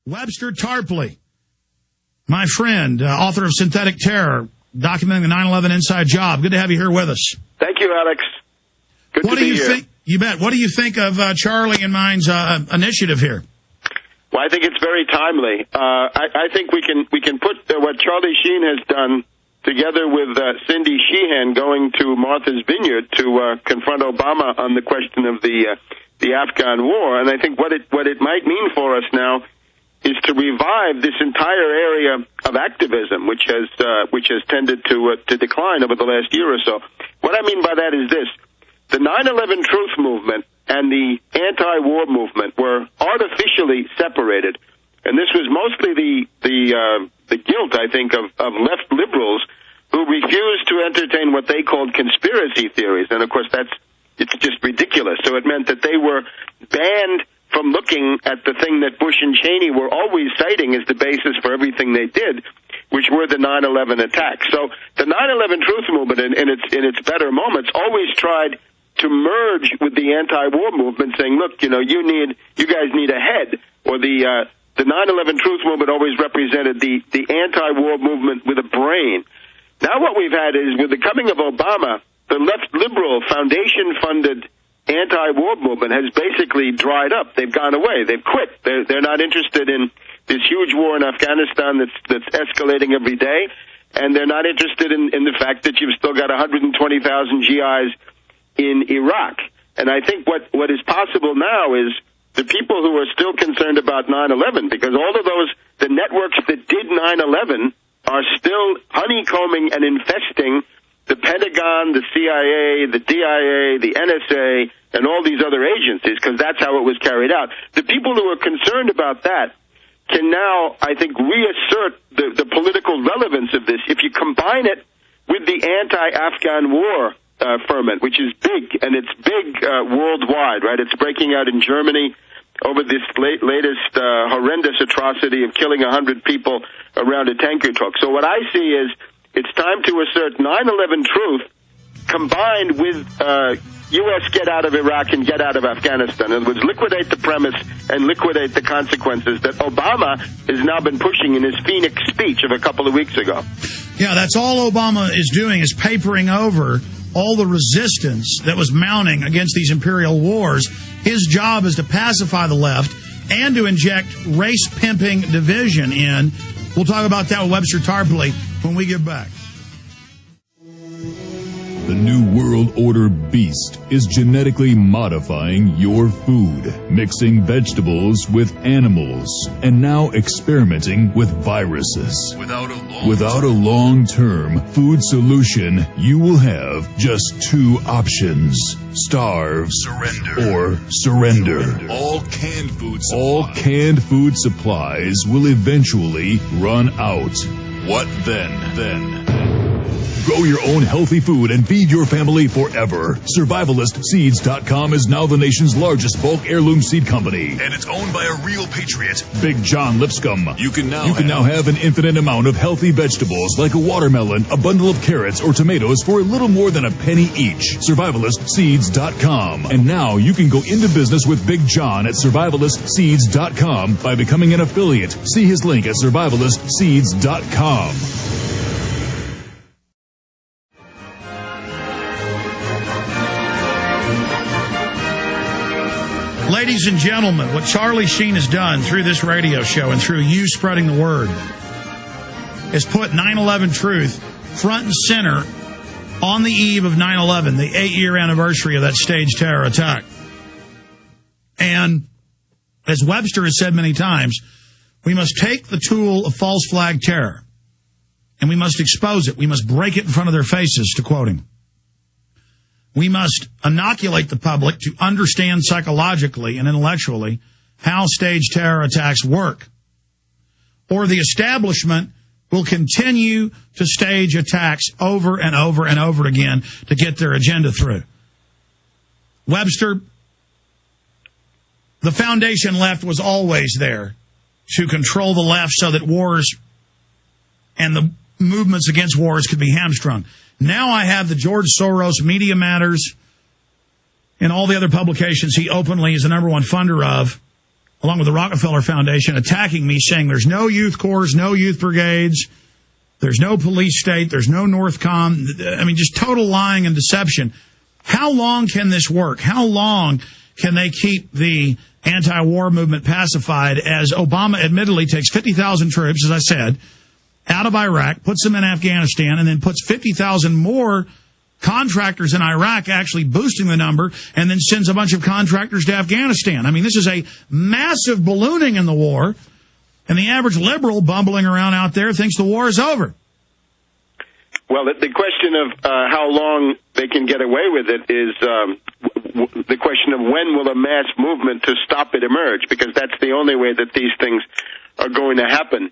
Webster Tarpley, my friend, author of Synthetic Terror, documenting the 9/11 inside job. Good to have you here with us. Thank you, Alex. Good to be here. You bet. What do you think of Charlie and mine's initiative here? Well, I think it's very timely. I think we can put what Charlie Sheen has done together with Cindy Sheehan going to Martha's Vineyard to confront Obama on the question of the Afghan war. And I think what it might mean for us now is to revive this entire area of activism, which has tended to decline over the last year or so. What I mean by that is this: the 9/11 truth movement and the anti-war movement were artificially separated, and this was mostly the guilt, I think, of left liberals who refused to entertain what they called conspiracy theories, and of course it's just ridiculous. So it meant that they were banned from looking at the thing that Bush and Cheney were always citing as the basis for everything they did, which were the 9/11 attacks. So the 9/11 truth movement, in its better moments, always tried to merge with the anti-war movement, saying, "Look, you guys need a head." Or the 9/11 truth movement always represented the anti-war movement with a brain. Now what we've had is, with the coming of Obama, the left liberal foundation-funded anti-war movement has basically dried up. They've gone away. They've quit. They're not interested in this huge war in Afghanistan that's escalating every day, and they're not interested in the fact that you've still got 120,000 GIs in Iraq. And I think what is possible now is the people who are still concerned about 9/11, because all of the networks that did 9/11 are still honeycombing and infesting the Pentagon, the CIA, the DIA, the NSA, and all these other agencies, because that's how it was carried out. The people who are concerned about that can now, I think, reassert the political relevance of this. If you combine it with the anti-Afghan war ferment, which is big, and it's big worldwide, right? It's breaking out in Germany over this latest horrendous atrocity of killing 100 people around a tanker truck. So what I see is it's time to assert 9/11 truth combined with U.S. get out of Iraq and get out of Afghanistan. In other words, liquidate the premise and liquidate the consequences that Obama has now been pushing in his Phoenix speech of a couple of weeks ago. Yeah, that's all Obama is doing, is papering over all the resistance that was mounting against these imperial wars. His job is to pacify the left and to inject race-pimping division in. We'll talk about that with Webster Tarpley when we get back. The New World Order beast is genetically modifying your food, mixing vegetables with animals, and now experimenting with viruses. Without a long-term food solution, you will have just two options: starve, or surrender. All canned food supplies will eventually run out. What then? Grow your own healthy food and feed your family forever. SurvivalistSeeds.com is now the nation's largest bulk heirloom seed company. And it's owned by a real patriot, Big John Lipscomb. You can now have an infinite amount of healthy vegetables like a watermelon, a bundle of carrots, or tomatoes for a little more than a penny each. SurvivalistSeeds.com. And now you can go into business with Big John at SurvivalistSeeds.com by becoming an affiliate. See his link at SurvivalistSeeds.com. Ladies and gentlemen, what Charlie Sheen has done through this radio show and through you spreading the word is put 9/11 truth front and center on the eve of 9/11, the 8-year anniversary of that staged terror attack. And as Webster has said many times, we must take the tool of false flag terror and we must expose it. We must break it in front of their faces, to quote him. We must inoculate the public to understand psychologically and intellectually how staged terror attacks work. Or the establishment will continue to stage attacks over and over and over again to get their agenda through. Webster, the foundation left was always there to control the left so that wars and the movements against wars could be hamstrung. Now I have the George Soros Media Matters and all the other publications he openly is the #1 funder of along with the Rockefeller Foundation, attacking me, saying there's no youth corps, no youth brigades, there's no police state, there's no Northcom. I mean, just total lying and deception. How long can this work? How long can they keep the anti-war movement pacified as Obama admittedly takes 50,000 troops, as I said, out of Iraq, puts them in Afghanistan, and then puts 50,000 more contractors in Iraq, actually boosting the number, and then sends a bunch of contractors to Afghanistan? I mean, this is a massive ballooning in the war, and the average liberal bumbling around out there thinks the war is over. Well, the question of how long they can get away with it is the question of when will a mass movement to stop it emerge, because that's the only way that these things are going to happen.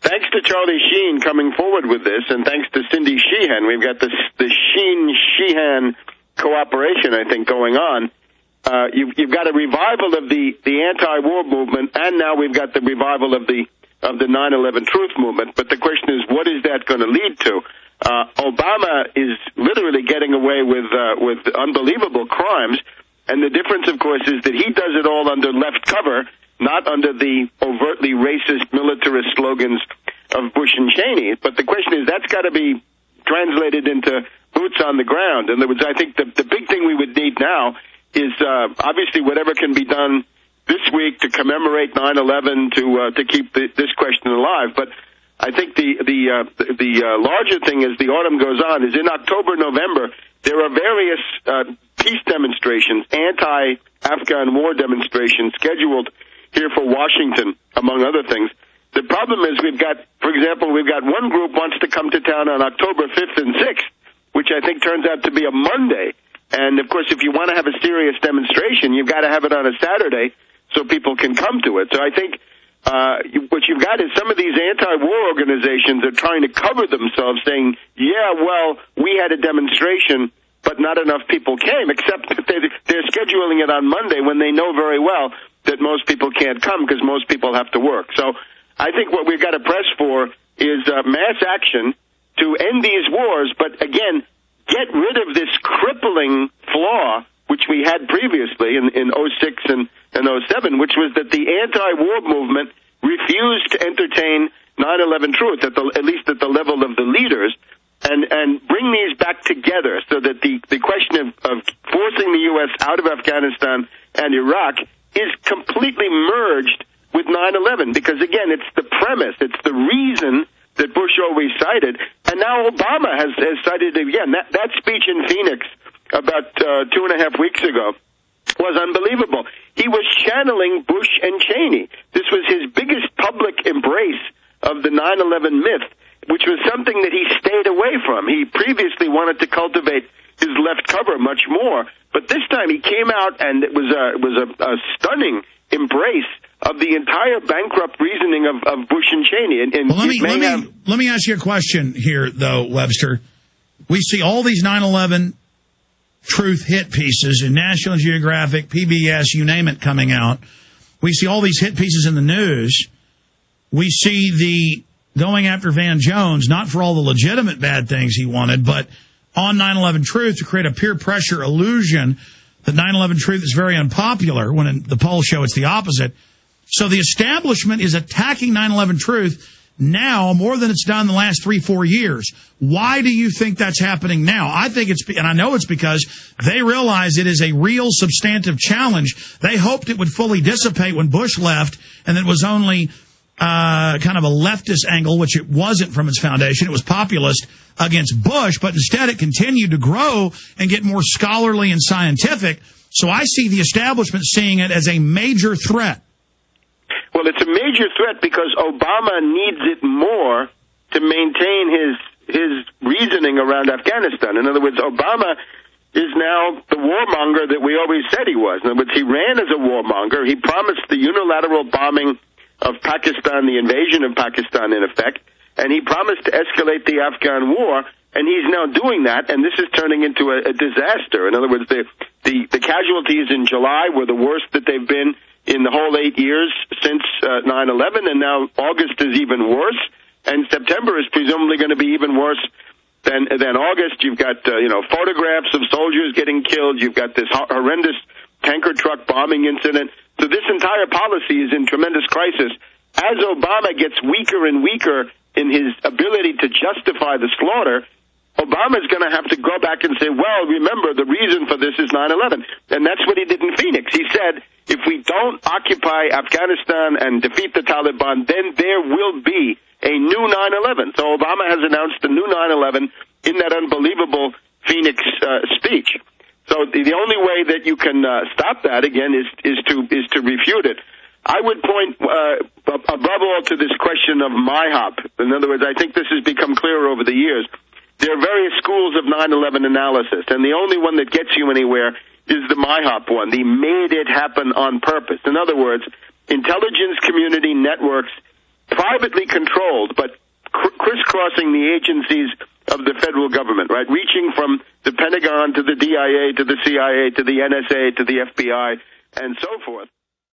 Thanks to Charlie Sheen coming forward with this, and thanks to Cindy Sheehan, we've got the Sheen-Sheehan cooperation, I think, going on. You've got a revival of the anti-war movement, and now we've got the revival of the 9/11 truth movement. But the question is, what is that going to lead to? Obama is literally getting away with unbelievable crimes, and the difference, of course, is that he does it all under left cover, not under the overtly racist militarist slogans of Bush and Cheney. But the question is, that's got to be translated into boots on the ground. In other words, I think the big thing we would need now is obviously whatever can be done this week to commemorate 9/11 to keep this question alive. But I think the larger thing as the autumn goes on is in October, November, there are various peace demonstrations, anti-Afghan war demonstrations scheduled here for Washington, among other things. The problem is we've got one group wants to come to town on October 5th and 6th, which I think turns out to be a Monday. And, of course, if you want to have a serious demonstration, you've got to have it on a Saturday so people can come to it. So I think what you've got is some of these anti-war organizations are trying to cover themselves, saying, yeah, well, we had a demonstration, but not enough people came, except that they're scheduling it on Monday when they know very well that most people can't come because most people have to work. So I think what we've got to press for is mass action to end these wars, but again, get rid of this crippling flaw which we had previously in 06 and 07, which was that the anti-war movement refused to entertain 9/11 truth, at least at the level of the leaders, and bring these back together so that the question of forcing the U.S. out of Afghanistan and Iraq is completely merged with 9/11, because, again, it's the premise, it's the reason that Bush always cited, and now Obama has cited it again. That speech in Phoenix about 2.5 weeks ago was unbelievable. He was channeling Bush and Cheney. This was his biggest public embrace of the 9/11 myth, which was something that he stayed away from. He previously wanted to cultivate his left cover much more, but this time he came out and it was a stunning embrace of the entire bankrupt reasoning of Bush and Cheney. And well, let me ask you a question here, though, Webster. We see all these 9/11 truth hit pieces in National Geographic, PBS, you name it, coming out. We see all these hit pieces in the news. We see the going after Van Jones, not for all the legitimate bad things he wanted, but on 9/11 truth to create a peer pressure illusion that 9/11 truth is very unpopular, when in the polls show it's the opposite. So the establishment is attacking 9/11 truth now more than it's done the last 3-4 years. Why do you think that's happening now? I think and I know it's because they realize it is a real substantive challenge. They hoped it would fully dissipate when Bush left, and it was only kind of a leftist angle, which it wasn't from its foundation. It was populist against Bush, but instead it continued to grow and get more scholarly and scientific. So I see the establishment seeing it as a major threat. Well, it's a major threat because Obama needs it more to maintain his reasoning around Afghanistan. In other words, Obama is now the warmonger that we always said he was. In other words, he ran as a warmonger. He promised the unilateral bombing of Pakistan, the invasion of Pakistan, in effect, and he promised to escalate the Afghan war, and he's now doing that, and this is turning into a disaster. In other words, the casualties in July were the worst that they've been in the whole 8 years since 9/11, and now August is even worse, and September is presumably going to be even worse than August. You've got photographs of soldiers getting killed. You've got this horrendous tanker truck bombing incident. So this entire policy is in tremendous crisis. As Obama gets weaker and weaker in his ability to justify the slaughter, Obama's going to have to go back and say, well, remember, the reason for this is 9/11. And that's what he did in Phoenix. He said, if we don't occupy Afghanistan and defeat the Taliban, then there will be a new 9/11. So Obama has announced a new 9/11 in that unbelievable Phoenix speech. So the only way that you can stop that, again, is to refute it. I would point above all to this question of MIHOP. In other words, I think this has become clearer over the years. There are various schools of 9/11 analysis, and the only one that gets you anywhere is the MIHOP one, the made it happen on purpose. In other words, intelligence community networks privately controlled, but crisscrossing the agencies of the federal government, right? Reaching from the Pentagon to the DIA to the CIA to the NSA to the FBI and so forth.